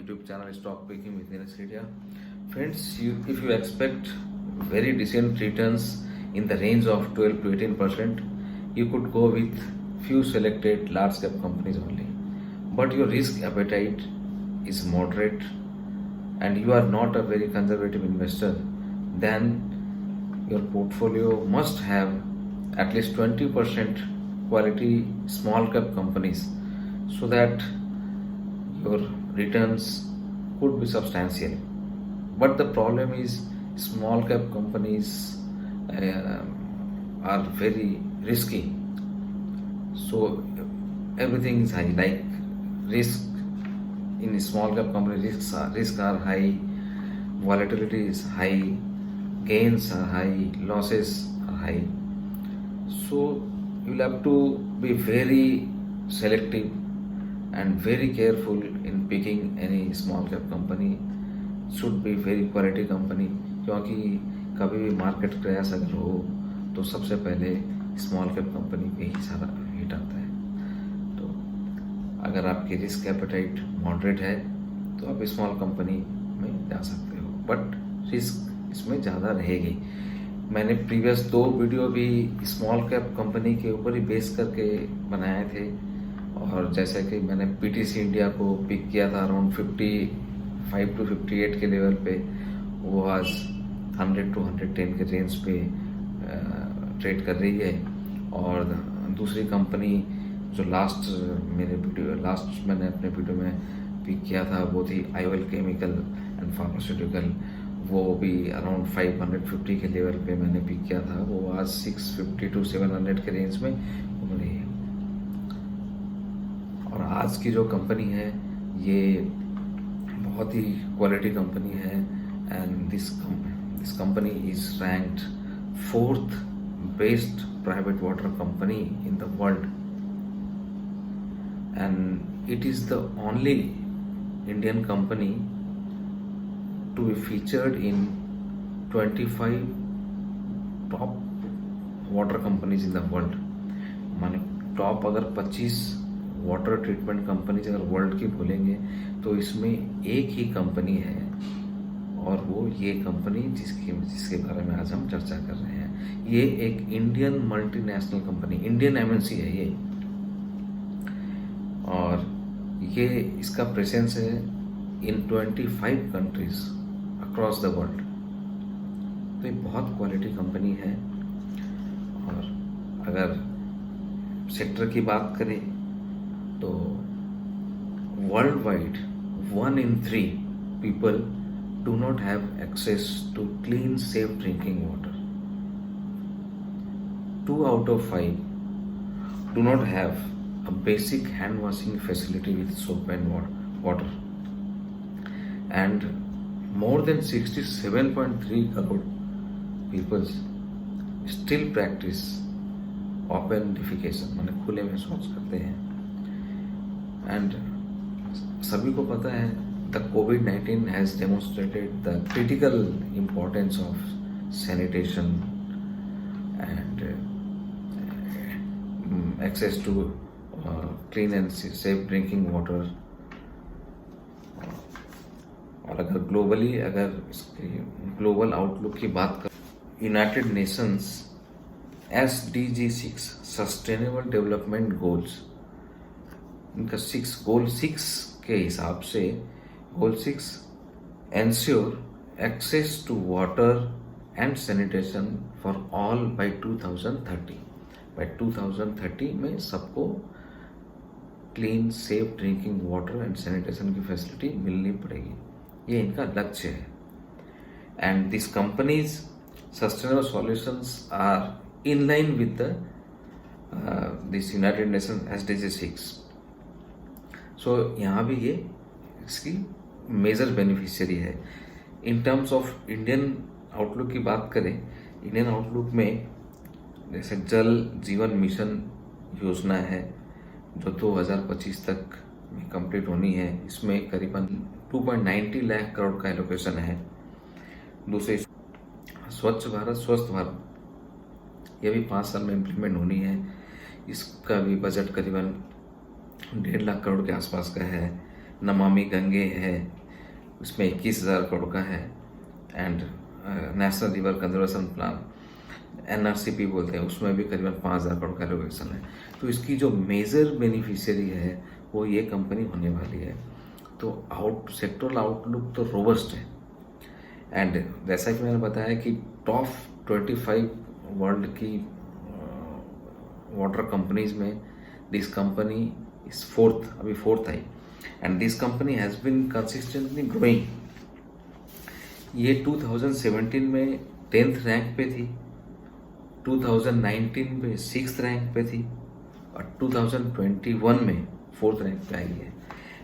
YouTube channel Stock Picking with Dinesh Redia. Friends, if you expect very decent returns in the range of 12 to 18%, you could go with few selected large cap companies only. But your risk appetite is moderate and you are not a very conservative investor, then your portfolio must have at least 20% quality small cap companies so that your returns could be substantial. But the problem is small cap companies are very risky. So everything is high, like risk in small cap company risks are high, volatility is high, gains are high, losses are high. So you'll have to be very selective and very careful in picking any small cap company. Should be very quality company, क्योंकि कभी भी market crash अगर हो तो सबसे पहले small cap company पे ही सारा हिट आता है. तो अगर आपकी रिस्क एपेटाइट मॉडरेट है तो आप स्मॉल कंपनी में जा सकते हो, बट रिस्क इसमें ज़्यादा रहेगी. मैंने प्रीवियस 2 वीडियो भी स्मॉल कैप कंपनी के ऊपर ही बेस करके बनाए थे, और जैसे कि मैंने पीटीसी इंडिया को पिक किया था अराउंड 55 to 58 के लेवल पे, वो आज 100 to 110 के रेंज पे ट्रेड कर रही है. और दूसरी कंपनी जो मैंने अपने वीडियो में पिक किया था वो थी आईओएल केमिकल एंड फार्मास्यूटिकल. वो भी अराउंड 550 के लेवल पे मैंने पिक किया था, वो आज 650 to 700 के रेंज में घूम रही है. और आज की जो कंपनी है ये बहुत ही क्वालिटी कंपनी है, and this company is ranked 4th best private water company in the world, and it is the only Indian company to be featured in 25 top water companies in the world. माने top अगर 25 water treatment companies अगर world की बोलेंगे तो इसमें एक ही company है, और वो ये कंपनी जिसके बारे में आज हम चर्चा कर रहे हैं. ये एक Indian multinational company, Indian MNC है ये, और ये इसका प्रेजेंस है इन 25 कंट्रीज अक्रॉस द वर्ल्ड. तो ये बहुत क्वालिटी कंपनी है. और अगर सेक्टर की बात करें तो world wide 1 in 3 people do not have access to clean, safe drinking water. 2 out of 5 do not have a basic hand washing facility with soap and water. And more than 67.3 crore people still practice open defecation, माने खुले में शौच करते हैं. And सभी को पता है the COVID-19 has demonstrated the critical importance of sanitation and access to clean and safe drinking water. और अगर ग्लोबली अगर इसके ग्लोबल आउटलुक की बात कर, United Nations SDG 6 sustainable development goals, इनका गोल 6 के हिसाब से goal 6 ensure access to water and sanitation for all by 2030. By 2030 में सबको clean safe drinking water and sanitation की फैसिलिटी मिलनी पड़ेगी, ये इनका लक्ष्य है. And this companies sustainable solutions are in line with this United Nations SDG 6. So यहाँ भी ये इसकी मेजर बेनिफिशियरी है. In terms of Indian outlook की बात करें, इंडियन आउटलुक में जैसे जल जीवन मिशन योजना है जो 2025 तक में कंप्लीट होनी है. इसमें करीबन 2.90 लाख करोड़ का एलोकेशन है. दूसरे स्वच्छ भारत स्वस्थ भारत, ये भी 5 साल में इम्प्लीमेंट होनी है. इसका भी बजट करीबन 1.5 लाख करोड़ के आसपास का है. नमामि गंगे है, उसमें 21,000 करोड़ का है, and national river conservation plan NRCP बोलते हैं, उसमें भी करीबन 5,000 करोड़ का एलोकेशन है। तो इसकी जो मेजर बेनिफिशियरी है वो ये कंपनी होने वाली है। तो सेक्टरल आउटलुक तो रोबस्ट है, एंड जैसा कि मैंने बताया कि टॉप 25 वर्ल्ड की वाटर कंपनीज में दिस कंपनी इज अभी फोर्थ आई, and this company has been consistently growing. ये 2017 में 10th रैंक पे थी, 2019 में 6th रैंक पे थी, और 2021 में 4th रैंक पे आई है,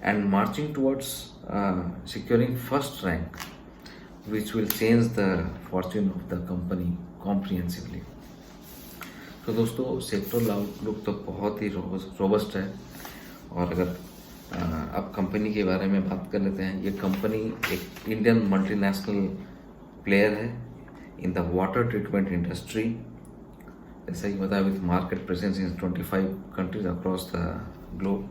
and marching towards securing first rank which will change the fortune of the company comprehensively। तो दोस्तों सेक्टरल आउटलुक तो बहुत ही रोबस्ट है। और अगर अब कंपनी के बारे में बात कर लेते हैं, ये कंपनी एक इंडियन मल्टीनेशनल प्लेयर है in the water treatment industry, जैसा कि बताया, with market presence in 25 countries across the globe.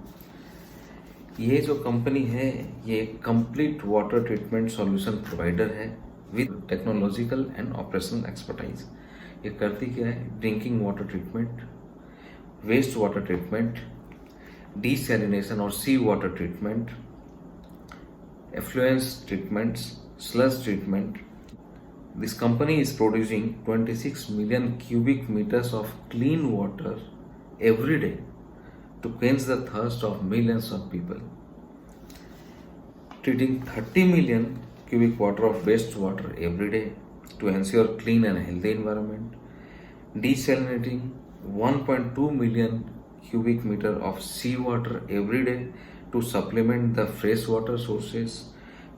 ये जो कंपनी है ये complete water treatment solution provider है with technological and operational expertise. ये करती क्या है? Drinking water treatment, waste water treatment, desalination और sea water treatment, effluence treatments, sludge treatment. This company is producing 26 million cubic meters of clean water every day to quench the thirst of millions of people, treating 30 million cubic water of wastewater every day to ensure clean and healthy environment, desalinating 1.2 million cubic meter of seawater every day to supplement the freshwater sources,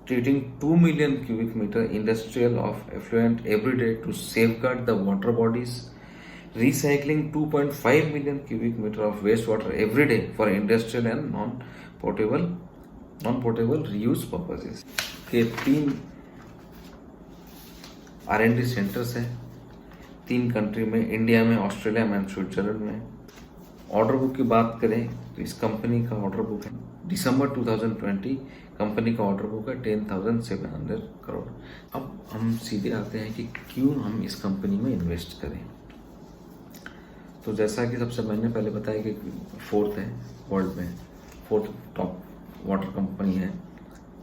treating 2 million cubic meter industrial of effluent every day to safeguard the water bodies, recycling 2.5 million cubic meter of wastewater every day for industrial and non-potable reuse purposes। के 3 R&D centres हैं 3 country में, India में, Australia में and Switzerland में। Order book की बात करें तो इस कंपनी का ऑर्डर बुक है दिसंबर 2020, कंपनी का ऑर्डर बुक है 10,700 करोड़। अब हम सीधे आते हैं कि क्यों हम इस कंपनी में इन्वेस्ट करें। तो जैसा कि सबसे मैंने पहले बताया कि 4th है वर्ल्ड में, 4th टॉप वाटर कंपनी है,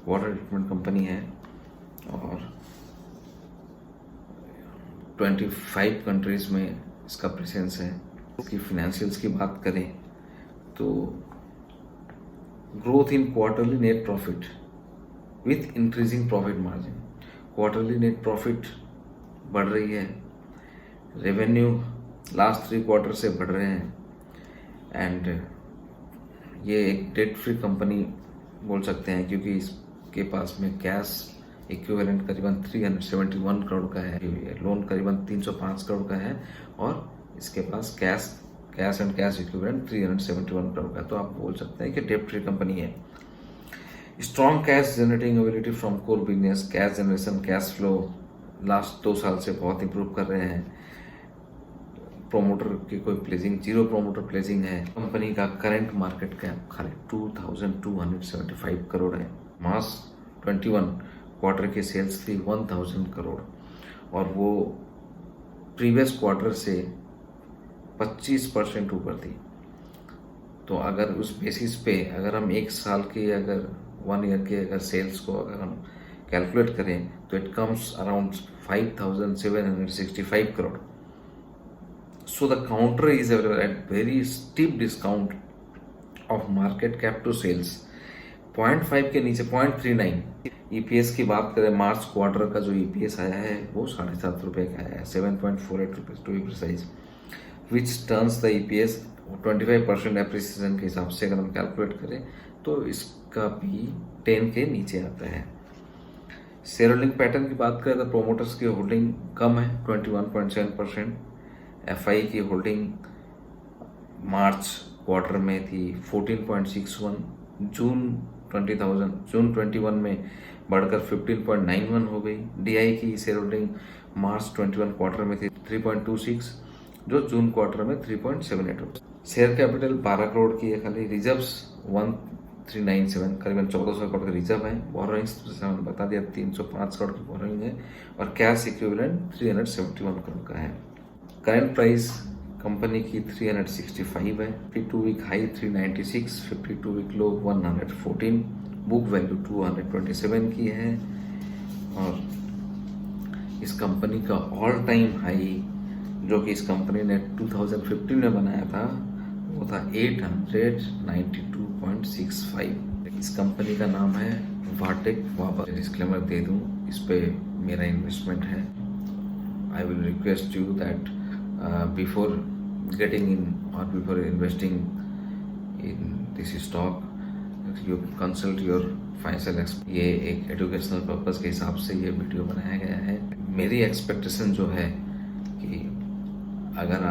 वाटर ट्रीटमेंट कंपनी है, और 25 कंट्रीज में इसका प्रेजेंस है। इसकी फिनेंशियल्स की बात करें तो growth in quarterly net profit with increasing profit margin, quarterly net profit बढ़ रही है, रेवेन्यू लास्ट 3 क्वार्टर से बढ़ रहे हैं, एंड ये एक डेट फ्री कंपनी बोल सकते हैं क्योंकि इसके पास में कैश इक्विवेलेंट करीबन 371 करोड़ का है, लोन करीबन 305 करोड़ का है, और इसके पास cash and cash equivalent 371 crore का। तो आप बोल सकते हैं कि डेट फ्री कंपनी है। Strong cash generating ability from core business, cash generation, cash flow last 2 साल से बहुत इंप्रूव कर रहे हैं। प्रोमोटर की कोई प्लेजिंग, 0 प्रोमोटर प्लेजिंग है। कंपनी का करंट मार्केट कैप खाली 2,275 करोड़ है। मार्च 21 क्वार्टर के सेल्स थी 1,000 करोड़, और वो प्रीवियस क्वार्टर से 25% ऊपर थी। तो अगर उस बेसिस पे अगर हम 1 साल के, अगर 1 ईयर के अगर सेल्स को अगर हम कैलकुलेट करें तो it comes around 5,765 crore. So the counter is available at very steep discount of market cap to sales, 0.5 के नीचे 0.39। EPS की बात करें, मार्च क्वार्टर का जो EPS आया है वो 7.5 रुपये का आया है, 7.48 rupees to be precise, which turns the EPS 25% appreciation के हिसाब से अगर हम कैलकुलेट करें तो इसका भी 10 के नीचे आता है। शेयर होल्डिंग पैटर्न की बात करें तो प्रोमोटर्स की होल्डिंग कम है 21.7%, FI की होल्डिंग मार्च क्वार्टर में थी 14.61, जून 21 में बढ़कर 15.91 हो गई। DI की शेयर होल्डिंग मार्च 21 क्वार्टर में थी 3.26, जो जून क्वार्टर में 3.78 हो गई। शेयर कैपिटल 12 करोड़ की है खाली, रिजर्व्स 397, करीबन 1400 करोड़ का रिजर्व है। बोरोइंग्स मैंने बता दिया 305 करोड़ की बोरोइंग है और कैश इक्विवेलेंट 371 करोड़ का है। करंट प्राइस कंपनी की 365 है। 52 week high 396, 52 week low 114, book value 227 की है और इस कंपनी का ऑल टाइम हाई जो कि इस कंपनी ने 2015 में बनाया था वो था 892.65। इस कंपनी का नाम है वाटेक वाबा। डिस्क्लेमर दे दूं, इस पे मेरा इन्वेस्टमेंट है। I will request you that before getting in और before investing in this stock you consult your financial expert. ये एक एजुकेशनल पर्पस के हिसाब से ये वीडियो बनाया गया है। मेरी एक्सपेक्टेशन जो है कि अगर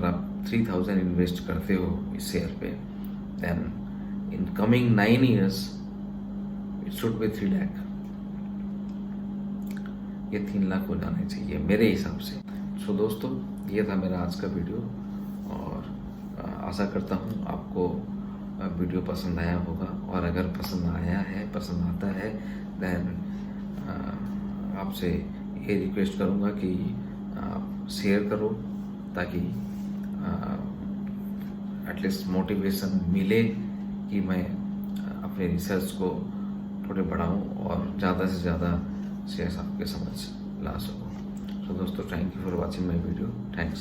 आप 3000 इन्वेस्ट करते हो इस शेयर पे, then in coming 9 years it should be 3 lakh. ये 3 लाख हो जाने चाहिए मेरे हिसाब से। सो दोस्तों, ये था मेरा आज का वीडियो और आशा करता हूँ आपको वीडियो पसंद आया होगा और अगर पसंद आता है देन आपसे ये रिक्वेस्ट करूँगा कि आप शेयर करो ताकि एटलीस्ट मोटिवेशन मिले कि मैं अपने रिसर्च को थोड़े बढ़ाऊं और ज़्यादा से ज़्यादा शेयर्स आपके समझ ला सकूं। तो दोस्तों, thank you for watching my video. Thanks.